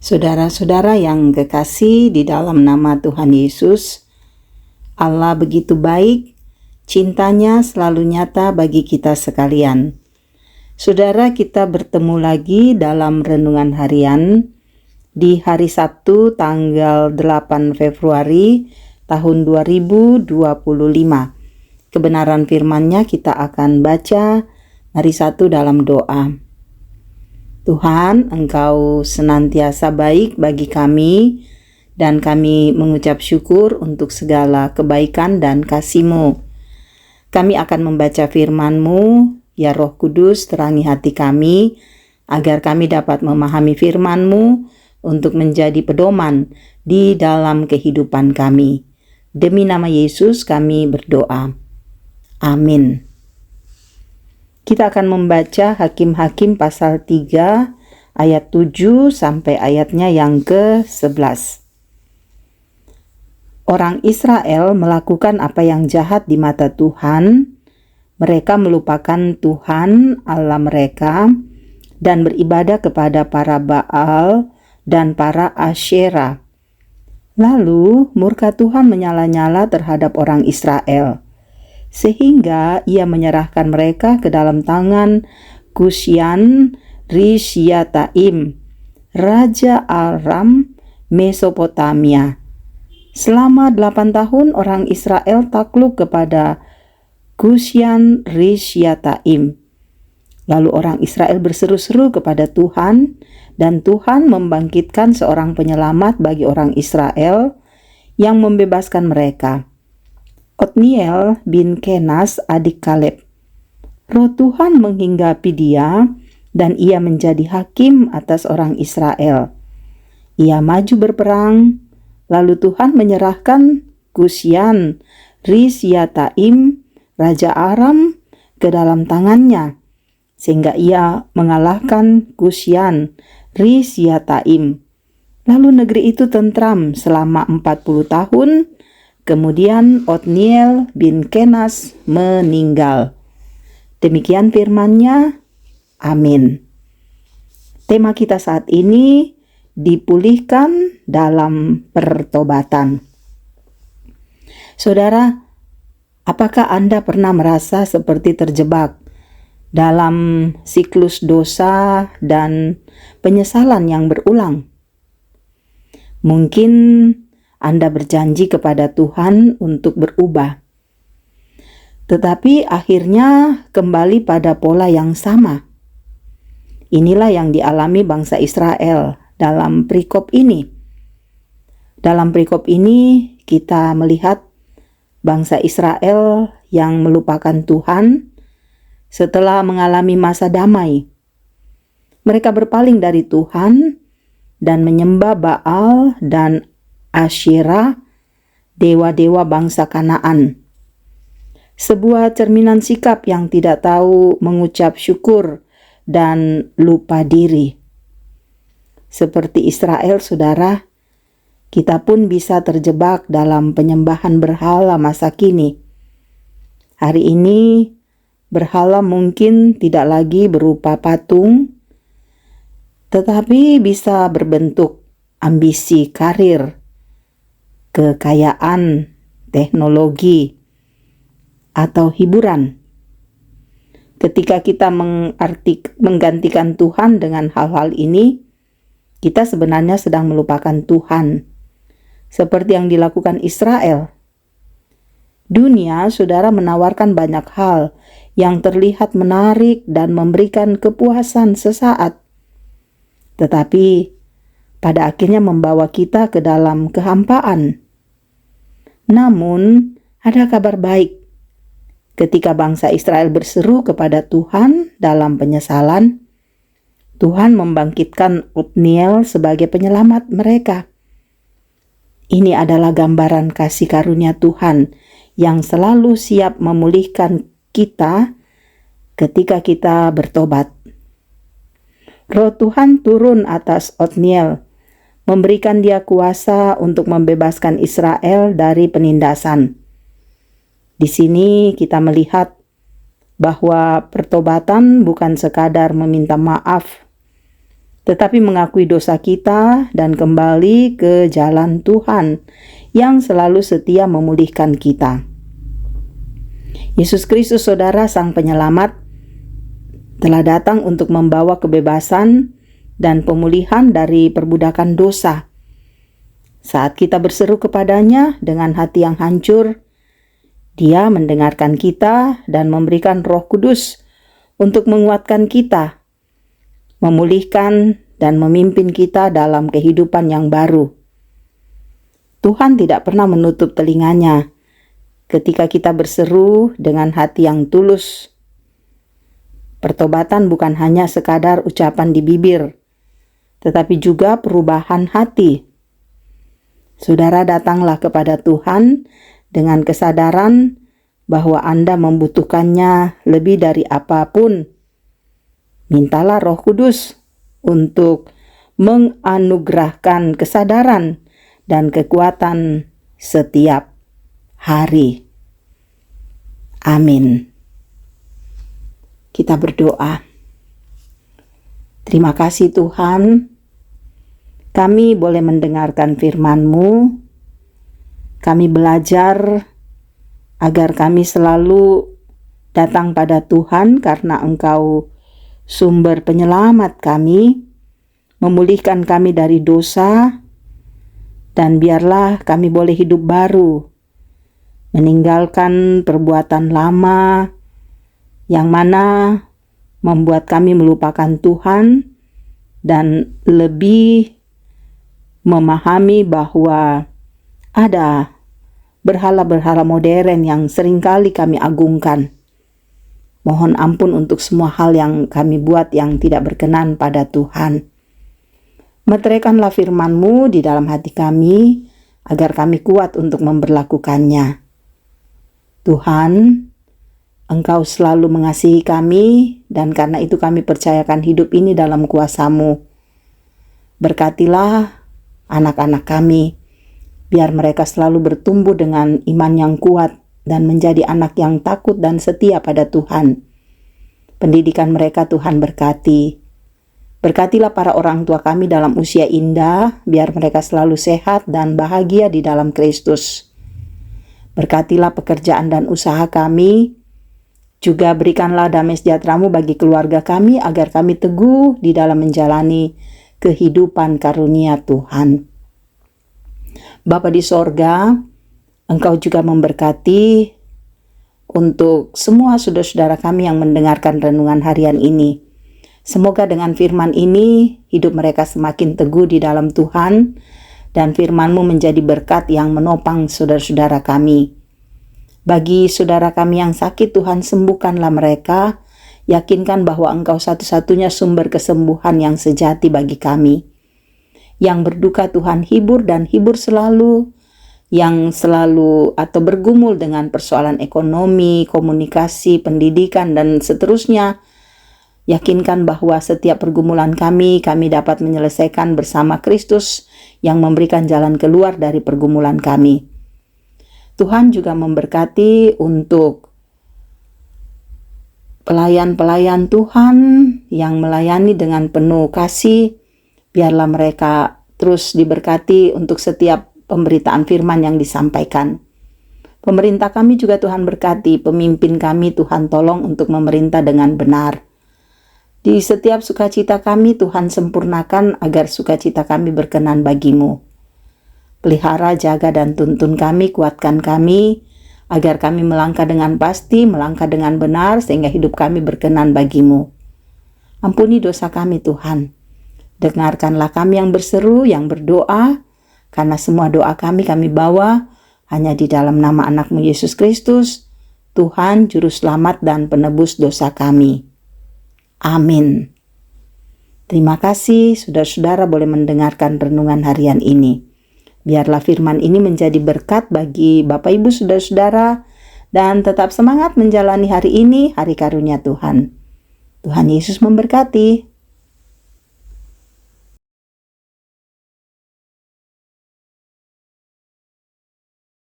Saudara-saudara yang kekasih di dalam nama Tuhan Yesus, Allah begitu baik, cintanya selalu nyata bagi kita sekalian. Saudara, kita bertemu lagi dalam renungan harian di hari Sabtu tanggal 8 Februari tahun 2025. Kebenaran firman-Nya kita akan baca. Mari satu dalam doa. Tuhan, Engkau senantiasa baik bagi kami, dan kami mengucap syukur untuk segala kebaikan dan kasih-Mu. Kami akan membaca firman-Mu, ya Roh Kudus, terangi hati kami, agar kami dapat memahami firman-Mu untuk menjadi pedoman di dalam kehidupan kami. Demi nama Yesus kami berdoa. Amin. Kita akan membaca Hakim-Hakim pasal 3 ayat 7 sampai ayatnya yang ke-11. Orang Israel melakukan apa yang jahat di mata Tuhan. Mereka melupakan Tuhan Allah mereka dan beribadah kepada para Baal dan para Asyera. Lalu murka Tuhan menyala-nyala terhadap orang Israel, sehingga ia menyerahkan mereka ke dalam tangan Kusyan Rishyataim, Raja Aram Mesopotamia. Selama 8 tahun orang Israel takluk kepada Kusyan Rishyataim. Lalu orang Israel berseru-seru kepada Tuhan, dan Tuhan membangkitkan seorang penyelamat bagi orang Israel yang membebaskan mereka. Otniel bin Kenas, adik Kaleb. Roh Tuhan menghinggapi dia, dan ia menjadi hakim atas orang Israel. Ia maju berperang, lalu Tuhan menyerahkan Kusyan Rishyataim, Raja Aram, ke dalam tangannya, sehingga ia mengalahkan Kusyan Rishyataim. Lalu negeri itu tentram selama 40 tahun. Kemudian Otniel bin Kenas meninggal. Demikian firman-Nya. Amin. Tema kita saat ini dipulihkan dalam pertobatan. Saudara, apakah Anda pernah merasa seperti terjebak dalam siklus dosa dan penyesalan yang berulang? Mungkin Anda berjanji kepada Tuhan untuk berubah, tetapi akhirnya kembali pada pola yang sama. Inilah yang dialami bangsa Israel dalam perikop ini. Dalam perikop ini kita melihat bangsa Israel yang melupakan Tuhan setelah mengalami masa damai. Mereka berpaling dari Tuhan dan menyembah Baal dan Asyera, dewa-dewa bangsa Kanaan. Sebuah cerminan sikap yang tidak tahu mengucap syukur dan lupa diri. Seperti Israel, saudara, kita pun bisa terjebak dalam penyembahan berhala masa kini. Hari ini, berhala mungkin tidak lagi berupa patung, tetapi bisa berbentuk ambisi karir, kekayaan, teknologi, atau hiburan. Ketika kita menggantikan Tuhan dengan hal-hal ini, kita sebenarnya sedang melupakan Tuhan, seperti yang dilakukan Israel. Dunia, saudara, menawarkan banyak hal yang terlihat menarik dan memberikan kepuasan sesaat, tetapi pada akhirnya membawa kita ke dalam kehampaan. Namun, ada kabar baik. Ketika bangsa Israel berseru kepada Tuhan dalam penyesalan, Tuhan membangkitkan Otniel sebagai penyelamat mereka. Ini adalah gambaran kasih karunia Tuhan yang selalu siap memulihkan kita ketika kita bertobat. Roh Tuhan turun atas Otniel, memberikan dia kuasa untuk membebaskan Israel dari penindasan. Di sini kita melihat bahwa pertobatan bukan sekadar meminta maaf, tetapi mengakui dosa kita dan kembali ke jalan Tuhan yang selalu setia memulihkan kita. Yesus Kristus, Saudara, Sang Penyelamat, telah datang untuk membawa kebebasan dan pemulihan dari perbudakan dosa. Saat kita berseru kepadanya dengan hati yang hancur, Dia mendengarkan kita dan memberikan Roh Kudus untuk menguatkan kita, memulihkan dan memimpin kita dalam kehidupan yang baru. Tuhan tidak pernah menutup telinganya ketika kita berseru dengan hati yang tulus. Pertobatan bukan hanya sekadar ucapan di bibir, tetapi juga perubahan hati. Saudara, datanglah kepada Tuhan dengan kesadaran bahwa Anda membutuhkannya lebih dari apapun. Mintalah Roh Kudus untuk menganugerahkan kesadaran dan kekuatan setiap hari. Amin. Kita berdoa. Terima kasih Tuhan, kami boleh mendengarkan firman-Mu. Kami belajar agar kami selalu datang pada Tuhan karena Engkau sumber penyelamat kami, memulihkan kami dari dosa, dan biarlah kami boleh hidup baru, meninggalkan perbuatan lama yang mana membuat kami melupakan Tuhan dan lebih memahami bahwa ada berhala-berhala modern yang seringkali kami agungkan. Mohon ampun untuk semua hal yang kami buat yang tidak berkenan pada Tuhan. Meteraikanlah firman-Mu di dalam hati kami, agar kami kuat untuk memberlakukannya. Tuhan, Engkau selalu mengasihi kami, dan karena itu kami percayakan hidup ini dalam kuasa-Mu. Berkatilah anak-anak kami, biar mereka selalu bertumbuh dengan iman yang kuat dan menjadi anak yang takut dan setia pada Tuhan. Pendidikan mereka Tuhan berkati. Berkatilah para orang tua kami dalam usia indah, biar mereka selalu sehat dan bahagia di dalam Kristus. Berkatilah pekerjaan dan usaha kami. Juga berikanlah damai sejahtera-Mu bagi keluarga kami, agar kami teguh di dalam menjalani kehidupan karunia Tuhan. Bapa di sorga, Engkau juga memberkati untuk semua saudara-saudara kami yang mendengarkan renungan harian ini. Semoga dengan firman ini, hidup mereka semakin teguh di dalam Tuhan, dan firman-Mu menjadi berkat yang menopang saudara-saudara kami. Bagi saudara kami yang sakit, Tuhan sembuhkanlah mereka. Yakinkan bahwa Engkau satu-satunya sumber kesembuhan yang sejati bagi kami. Yang berduka Tuhan hibur dan hibur selalu. Yang selalu atau bergumul dengan persoalan ekonomi, komunikasi, pendidikan, dan seterusnya. Yakinkan bahwa setiap pergumulan kami dapat menyelesaikan bersama Kristus yang memberikan jalan keluar dari pergumulan kami. Tuhan juga memberkati untuk pelayan-pelayan Tuhan yang melayani dengan penuh kasih. Biarlah mereka terus diberkati untuk setiap pemberitaan firman yang disampaikan. Pemerintah kami juga Tuhan berkati, pemimpin kami Tuhan tolong untuk memerintah dengan benar. Di setiap sukacita kami Tuhan sempurnakan agar sukacita kami berkenan bagi-Mu. Pelihara, jaga, dan tuntun kami, kuatkan kami, agar kami melangkah dengan pasti, melangkah dengan benar, sehingga hidup kami berkenan bagi-Mu. Ampuni dosa kami Tuhan. Dengarkanlah kami yang berseru, yang berdoa, karena semua doa kami bawa hanya di dalam nama anak-Mu Yesus Kristus, Tuhan, Juru Selamat dan Penebus dosa kami. Amin. Terima kasih, saudara-saudara boleh mendengarkan renungan harian ini. Biarlah firman ini menjadi berkat bagi Bapak Ibu saudara-saudara, dan tetap semangat menjalani hari ini, hari karunia Tuhan. Tuhan Yesus memberkati.